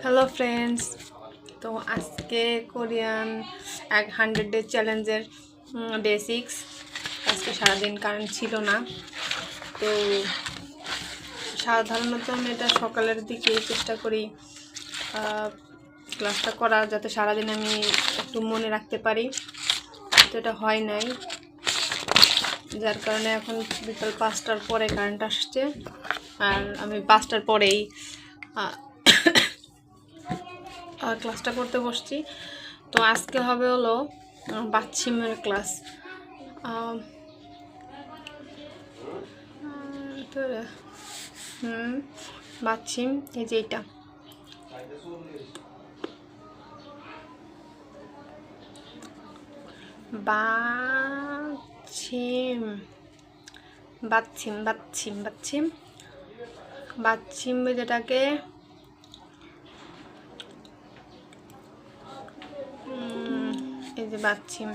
Hello friends, তো আজকে Korean 100 day চ্যালেঞ্জের ডে 6। আজকে সারাদিন কারেন্ট ছিল না, তো সাধারণত আমি এটা সকালের দিকে চেষ্টা করি ক্লাসটা করা, যাতে সারাদিন আমি একটু মনে রাখতে পারি। তো এটা হয় নাই, যার কারণে এখন বিকাল 5টার পরে কারেন্ট আসছে, আর আমি 5টার পরেই ক্লাসটা করতে বসছি। তো আজকে হবে হলো বাচ্চিমের ক্লাস। বাচ্চিম, এই যে এটা বাচ্চিম বাচ্চিম বাচ্চিম বাচ্চিম বাচ্চিম যেটাকে এই যে বাচ্চিম।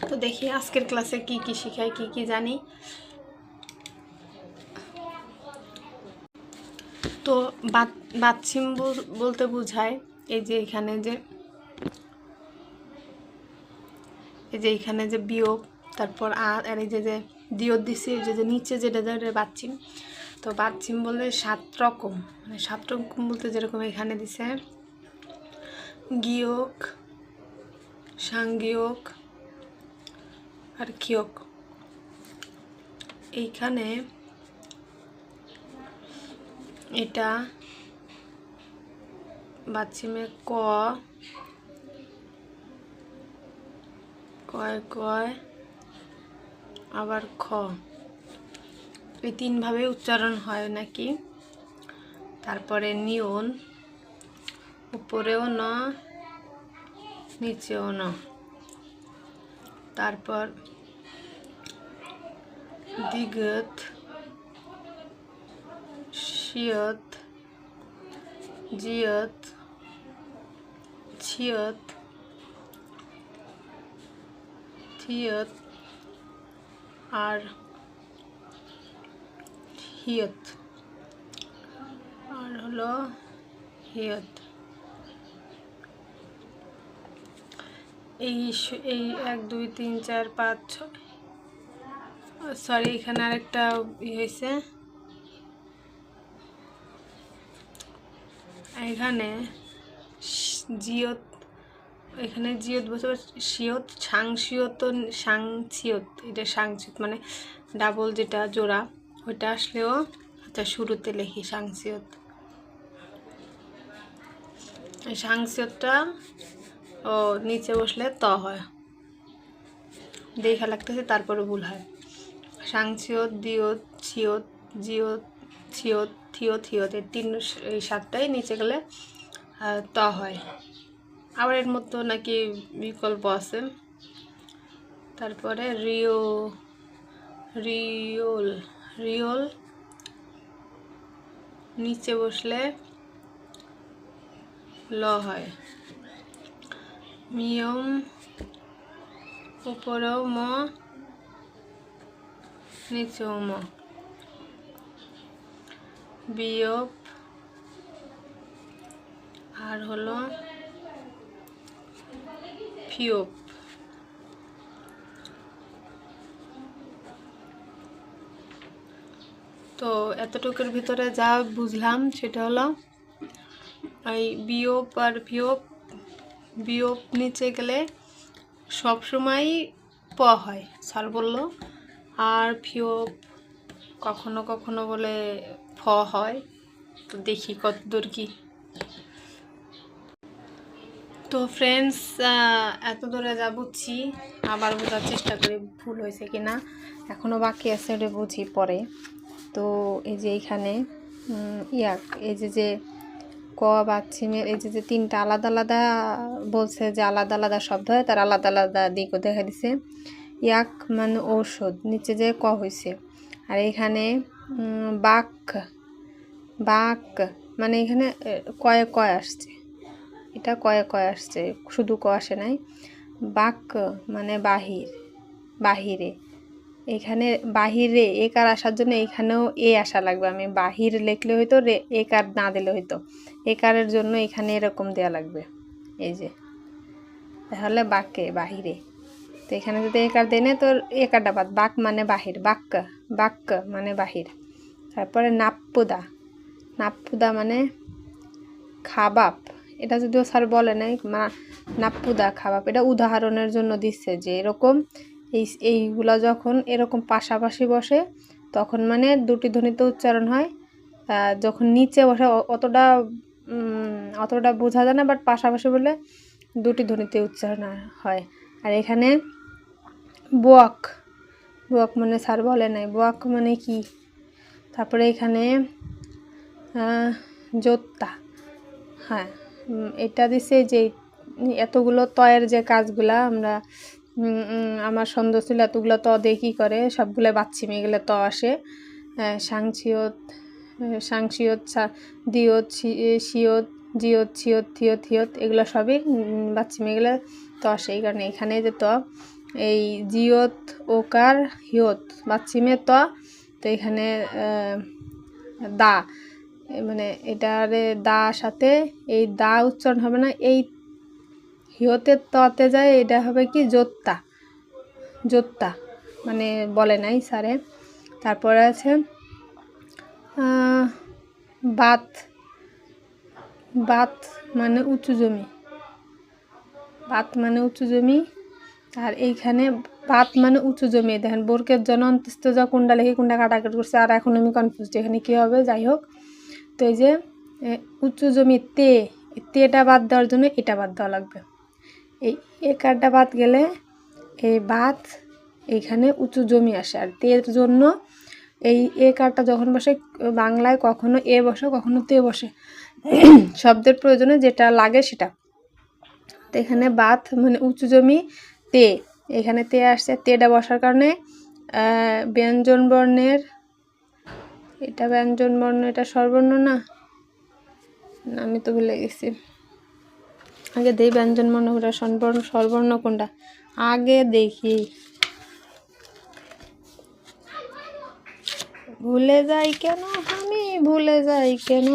তো দেখি আজকের ক্লাসে কি কি শিখাই, কি কি জানি। তো বাচ্চিম বলতে বোঝায় এই যে এখানে যে বিয়োগ, তারপর আর এই যে দিয়ত দিছি, যে নিচে যেটা বাচ্চিম। তো বাচ্চিম বলে 7 রকম, মানে 7 রকম বলতে যেরকম এখানে দিছে গিয়ক, সাংগিয়ক আর খিয়ক। এইখানে এটা বাচ্চিমে কয় আবার খ, এই 3 ভাবে উচ্চারণ হয় নাকি। তারপরে নিয়ন, উপরেও ন নিচেও ন। তারপর দিগত, শিয়ত, জিয়ত, ছিয়ত, থিয়ত আর হিয়ত, আর হলো হিয়ত। এই 1 2 3 4 5 6, সরি এখানে আরেকটা হয়েছে, এখানে জিয়ত, এখানে জিয়ত বসে শিয়ত, সাংশিয়ত, সাংছিয়ত। এটা সাংছিয়ত মানে ডাবল যেটা জোড়া, ওইটা আসলেও আচ্ছা শুরুতে লিখি সাংছিয়ত। সাংছিয়তটা ও নিচে বসলে ত হয়, দেখা লাগতেছে, তারপরে ভুল হয়। সাংছিয়ত, দিয়ত, ছিয়ত, জিয়ত, ছিয়ত, থিয়ত, হিয়ত, এই 7টাই নিচে গেলে ত হয়। আবার এর মতো নাকি বিকল্প আছে। তারপরে রিওল নিচে বসলে ল হয়। মিয়ম, উপরেও ম নিচেও ম। বিয়োগ আর হলো ফিয়োপ। তো এতটুকুর ভিতরে যা বুঝলাম সেটা হলো এই বিয়োগ আর বিয়োগ নিচে গেলে সবসময় প হয়, স্যার বলল। আর ফিয়োপ কখনো কখনো বলে ফ হয়। তো দেখি কত দূর কি। তো ফ্রেন্ডস, এত দূরে যা বুঝছি আবার বোঝার চেষ্টা করি ভুল হয়েছে কি না, এখনও বাকি আছে, ওটা বুঝি পরে। তো এই যে এইখানে এই যে ক বাচ্চিমের এই যে 3টা আলাদা আলাদা বলছে, যে আলাদা আলাদা শব্দ হয়, তার আলাদা আলাদা দিকও দেখা দিছে। ইয়াক মানে ঔষধ, নিচে যে ক হয়েছে। আর এখানে বাক মানে এখানে কয় আসছে, এটা কয় আসছে, শুধু ক আসে নাই। বাক মানে বাহিরে। এখানে বাহিরে একার আসার জন্য এখানেও এ আসা লাগবে। আমি বাহির লিখলে হয়তো একার না দিলে হয়তো, একারের জন্য এখানে এরকম দেওয়া লাগবে, এই যে, তাহলে বাক্যে বাহিরে। তো এখানে যদি একার দেনে তো একারটা বাদ, বাক মানে বাহির, বাক্য, বাক্য মানে বাহির। তারপরে নাপ্পুদা, নাপ্পুদা মানে খাবাব। এটা যদিও স্যার বলে নাই, নাপ্পুদা খাবাব, এটা উদাহরণের জন্য দিচ্ছে যে এরকম এইগুলা যখন এরকম পাশাপাশি বসে তখন মানে দুটি ধ্বনিতে উচ্চারণ হয়। যখন নিচে বসে অতটা বোঝা যায় না, বাট পাশাপাশি বলে দুটি ধ্বনিতে উচ্চারণ হয়। আর এখানে বক, বক মানে স্যার বলে নাই, বক মানে কি। তারপরে এখানে যোত্তা, হ্যাঁ এটা দিছে যে এতগুলো তয়ের যে কাজগুলা আমরা আমার সন্দেহ ছিল এতগুলো ত দিয়ে কী করে, সবগুলো বাচ্চি মেয়ে গেলে ত আসে। সাংসিয়ত, সাংসিয়ত, দিয়ত, শিয়ত, জিয়ত, ছিয়ত, থিয়ত, থিয়ত, এগুলো সবই বাচ্চি মেয়ে গেলে ত আসে। এই কারণে এখানে যে ত, এই জিয়ত ওকার হিয়ত বাচ্চি মেয়ে ত, তো এখানে দা মানে এটারে দা সাথে এই দা উচ্চারণ হবে না, এই হিয়তে ততে যায়, এটা হবে কি যোত্তা, যোত্তা মানে বলে নাই স্যারে। তারপরে আছে বাত, বাত মানে উঁচু জমি, বাত মানে উঁচু জমি। আর এইখানে বাত মানে উঁচু জমি, দেখেন বোরকের জন্য অন্তস্থ যা কোনটা লেখে কোনটা কাটাকাটি করছে, আর এখন আমি কনফিউজ এখানে কী হবে, যাই হোক। তো এই যে উঁচু জমি তেটা বাদ দেওয়ার জন্য এটা বাদ দেওয়া লাগবে। এই একারটা বাদ গেলে এই বাত এইখানে উঁচু জমি আসে। আর তের জন্য এই একারটা যখন বসে বাংলায় কখনো এ বসে কখনো তে বসে, শব্দের প্রয়োজনে যেটা লাগে সেটা। তো এখানে বাত মানে উঁচু জমি তে, এখানে তে আসছে, তেটা বসার কারণে ব্যঞ্জন বর্ণের, এটা ব্যঞ্জন বর্ণ, এটা স্বরবর্ণ না, আমি তো ভুলে গেছি, আগে দেই ব্যঞ্জন বর্ণ কোনটা, স্বরবর্ণ কোনটা আগে দেখি, ভুলে যাই কেন, আমি ভুলে যাই কেন।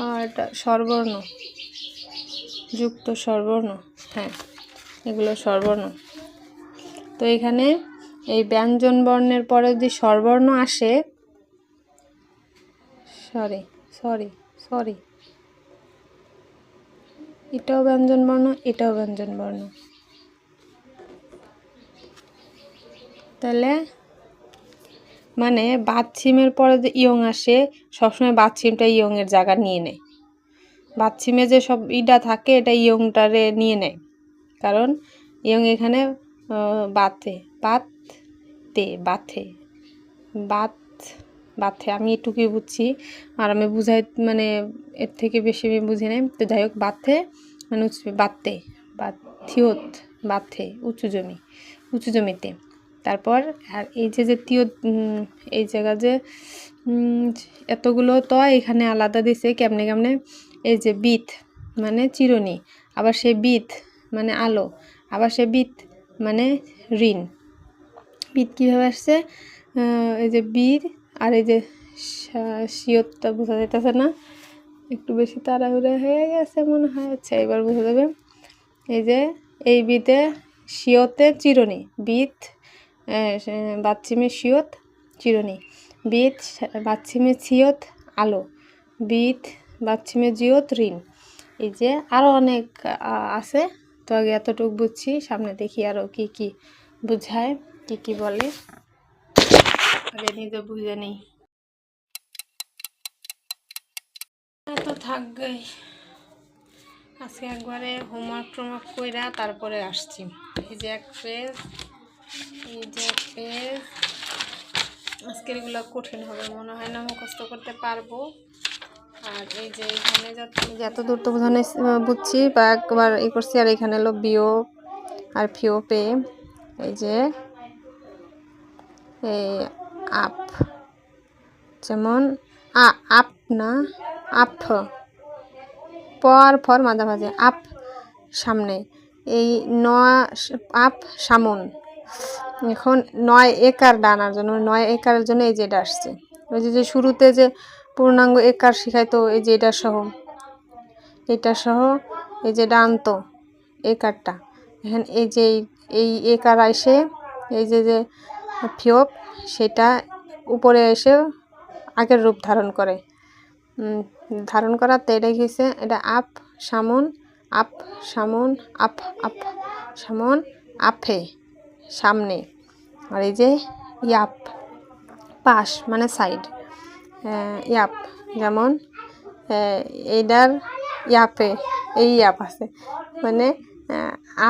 আর এটা স্বরবর্ণ, যুক্ত স্বরবর্ণ, হ্যাঁ এগুলো স্বরবর্ণ। তো এখানে এই ব্যঞ্জন বর্ণের পরে যদি স্বরবর্ণ আসে, সরি সরি সরি, এটাও ব্যঞ্জন বর্ণ, এটাও ব্যঞ্জন বর্ণ, তাহলে মানে বাচ্ছিমের পরে যে ইয়ং আসে সবসময় বাচ্ছিমটা ইয়ংয়ের জায়গা নিয়ে নেয়, বাচ্ছিমে যে সব ইটা থাকে এটা ইয়ংটারে নিয়ে নেয়, কারণ ইয়ং এখানে বাতে, বাতে, বাথে, বাত, বাথে, আমি এটুকুই বুঝছি, আর আমি বুঝাই মানে এর থেকে বেশি আমি বুঝি নাই। তো যাই হোক, বাথে মানে উঁচু, বাতে, বাথিয়ত, বাথে উঁচু জমি, উঁচু জমিতে। তারপর আর এই যে তিয়ত, এই জায়গা যে এতগুলো তো এখানে আলাদা দিছে কেমনে কেমনে, এই যে বিত মানে চিরুনি, আবার সে বিত মানে আলো, আবার সে বিত মানে ঋণ। বিত কীভাবে আসছে, এই যে বীর আর এই যে শিয়তটা বোঝা যাইতেছে না, একটু বেশি তাড়াহুড়া হয়ে গেছে মনে হয়, আচ্ছা এবার বোঝা যাবে। এই যে এই বিতে শিয়তে চিরুনি, বিত বাচ্চিমে শিয়ত চিরুনি, বিত বাচ্চিমে ছিয়ত আলো, বিত বাচ্চিমে জিয়ত ঋণ। এই যে আরও অনেক আছে, তো আগে এতটুকু বুঝছি, সামনে দেখি আরও কি কি বুঝায়, কি কি বলে, আগে নিজে বুঝে নেই। তো থাকবে আজকে একবারে হোমওয়ার্ক টোমওয়ার্ক কইরা তারপরে আসছি। এই যে এক পেজ, এই যে এক পেজ, আজকের এগুলো কঠিন হবে মনে হয় না, মুখস্থ করতে পারবো। আর এই যে এখানে যত দূর তো বোঝানো বুঝছি বা একবার ই করছি, আর এখানে হলো বিও আর ফিও পে, এই যে আপ, যেমন আপ না, আপ, পর ফর মাঝামাঝি, আপ সামনে, এই ন আপ সামন, এখন 9 একার ডানার জন্য 9 একারের জন্য এই যে এটা আসছে। ওই যে শুরুতে যে পূর্ণাঙ্গ একার শিখাইতো এই যে এটা সহ এই যে ডানতো একারটা এখন এই যে এই একার আইসে এই যে ফিয়প সেটা উপরে এসে আগের রূপ ধারণ করে ধারণ করাতে এটা গেছে এটা আপ সামন আপ সামন আপ আপ সামন আপে সামনে আর এই যে ইয়াপ পাশ মানে সাইড ইয়াপ যেমন এইটার ইয়াপে এই ইয়াপ আছে মানে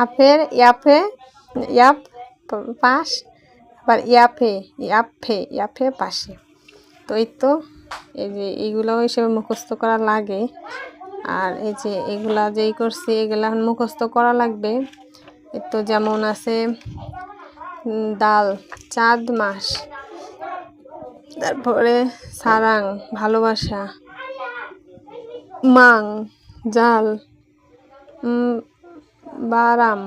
আপের ইয়াপ পাশ আবার ইয়াপে পাশে তো এই তো এই যে এইগুলো হিসেবে মুখস্থ করা লাগে আর এই যে এগুলা যেই করছি এগুলা মুখস্থ করা লাগবে তো যেমন আছে ডাল চাঁদ মাস তারপরে সারাং ভালোবাসা মাং জাল বারাম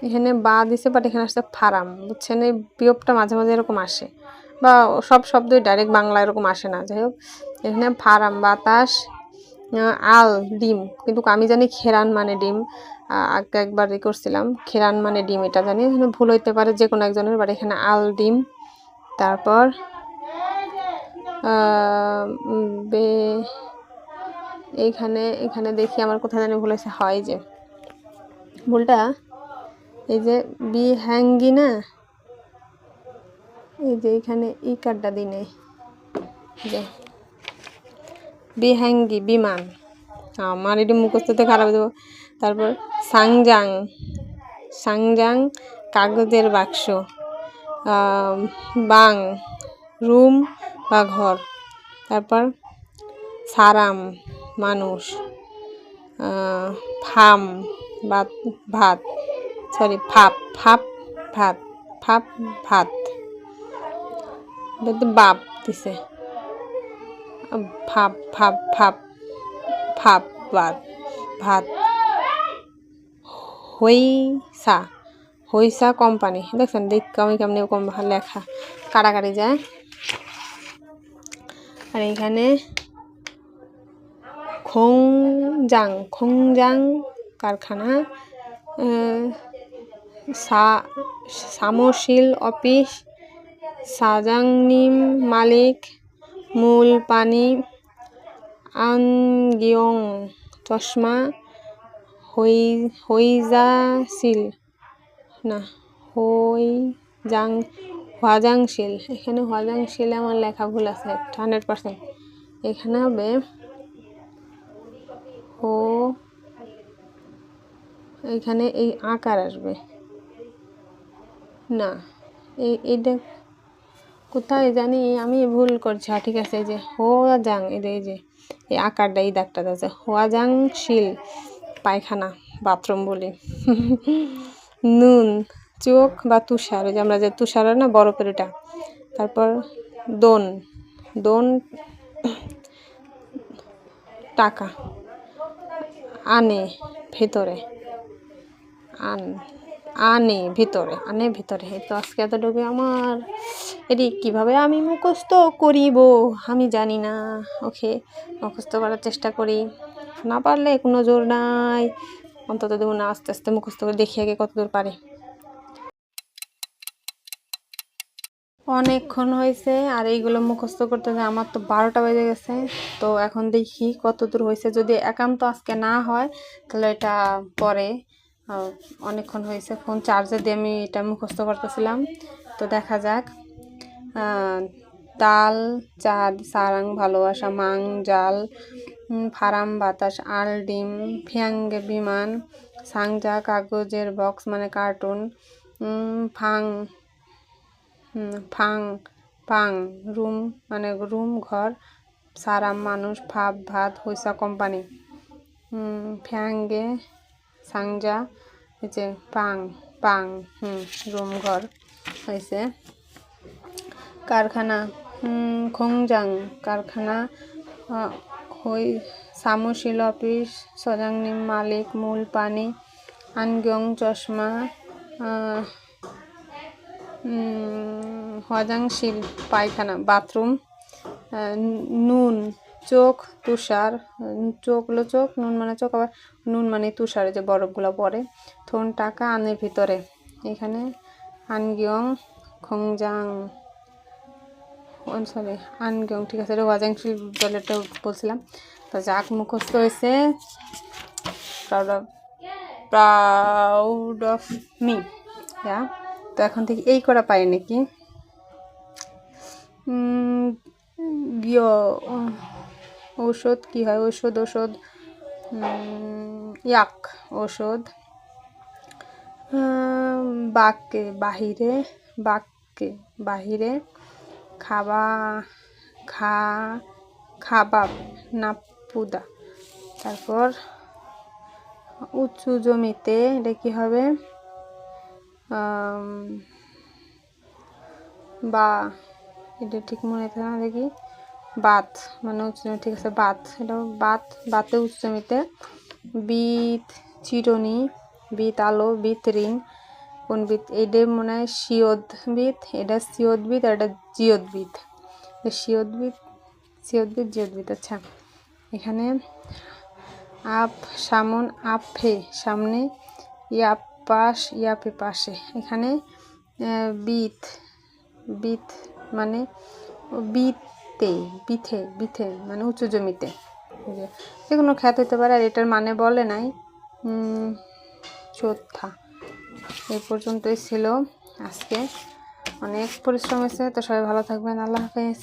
এখানে বা দিছে বাট এখানে আসছে ফারাম বুঝছেন এই বিয়োগটা মাঝে মাঝে এরকম আসে বা সব শব্দই ডাইরেক্ট বাংলা এরকম আসে না যাই হোক এখানে ফারাম বাতাস আল ডিম কিন্তু আমি জানি খেরান মানে ডিম আগে একবার করছিলাম খেরান মানে ডিম এটা জানি এখানে ভুল হইতে পারে যে কোনো একজনের বাট এখানে আল ডিম তারপর এখানে দেখি আমার কোথায় জানি ভুল হয়েছে হয় যে ভুলটা এই যে বি হ্যাঙ্গি না এই যে এখানে ই কার্ডটা দিনে যে বিহ্যাঙ্গি বিমান আমার এটি মুখস্থতে খারাপ দেবো তারপর সাংজাং কাগজের বাক্স বাং রুম বা ঘর তারপর সারাম মানুষ ফাম ভাত সরি ফাপ ভাত বাপ দিছে ভাত ভাত হইসা কোম্পানি দেখছেন দেখ কেমনি কম লেখা কাটাকাটি যায় আর এখানে খোংজাং কারখানা সামশিল অফিস সাজাংনিম মালিক মূল পানি আনগিয়ং চশমা হইজাশিল না হুয়াজাংশিল এখানে হুয়াজাংশিলে আমার লেখা ভুল আছে 100% এখানে হবে এখানে এই আকার আসবে না এইটা কোথায় জানি আমি ভুল করছি ঠিক আছে এই যে হোয়াজাং এই যে এই আকারটা এই দাগটা আছে হোয়াজাং শিল পায়খানা বাথরুম বলি নুন চোখ বা তুষার ওই যে আমরা যে তুষার না বরফের এটা তারপর দোন টাকা আনে ভেতরে আনে ভিতরে এই তো আজকে এতটুকু আমার এটি কীভাবে আমি মুখস্থ করিব আমি জানি না ওকে মুখস্থ করার চেষ্টা করি না পারলে কোনো জোর নাই অন্তত দেবো না আস্তে আস্তে মুখস্থ করে দেখি আগে কতদূর পারি অনেকক্ষণ হয়েছে আর এইগুলো মুখস্থ করতে আমার তো 12টা বেজে গেছে তো এখন দেখি কতদূর হয়েছে যদি একান্ত আজকে না হয় তাহলে এটা পরে অনেকক্ষণ হয়েছে ফোন চার্জে দিয়ে আমি এটা মুখস্থ করতেছিলাম তো দেখা যাক ডাল চাঁদ সারাং ভালোবাসা মাং জাল ফারাম বাতাস আল ডিম ফিয়াঙ্গে বিমান সাংজা কাগজের বক্স মানে কার্টুন পাং রুম মানে রুম ঘর সারাম মানুষ ভাত হইসা কোম্পানি ফ্যাঙ্গে সাংজা হচ্ছে পাং রুম ঘর হয়েছে কারখানা খোংজাং কারখানা সামশিল অফিস সজাংনিম মালিক মূল পানি আনগিয়ং চশমা হজাংশীল পায়খানা বাথরুম, নুন চোখ তুষার, চোখ হলো চোখ, নুন মানে চোখ, আবার নুন মানে তুষারে যে বরফগুলো পড়ে। থন টাকা আনের ভিতরে, এখানে আনগিয়ং খংজাং, সরি আনগিয়ং, ঠিক আছে, এটা হজাংশীল টয়লেটটা বলছিলাম। তো যাক মুখস্থ হয়েছে, প্রাউড অফ মি। তো এখন থেকে এই করা পাই নাকি। ঔষধ কি হয়, ঔষধ ইয়াক ঔষধ। বাক্যে বাহিরে খাবাব নাপুদা। তারপর উঁচু জমিতে, এটা কি হবে, বা এটা ঠিক মনে থাকে না, দেখি বাত মানে উচ্চ, ঠিক আছে বাত, এটা বাতে উচ্চ জমিতে। বিত চিরনি, বিত আলো, বিত ঋণ, কোন বিত, এটা মনে হয় শিওদবিদ, এটা শিওদবিদ আর এটা জিওদবিদ, জিওদবিদ। আচ্ছা, এখানে আপ সামন, আপে সামনে, ইয়াপে পাশে। এখানে বিথ মানে বিথে মানে উঁচু জমিতে, যে কোনো খ্যাত হতে পারে। আর এটার মানে বলে নাই। চোথা। এই পর্যন্তই ছিল আজকে, অনেক পরিশ্রম হয়েছে। তো সবাই ভালো থাকবেন, আল্লাহ হাফেজ।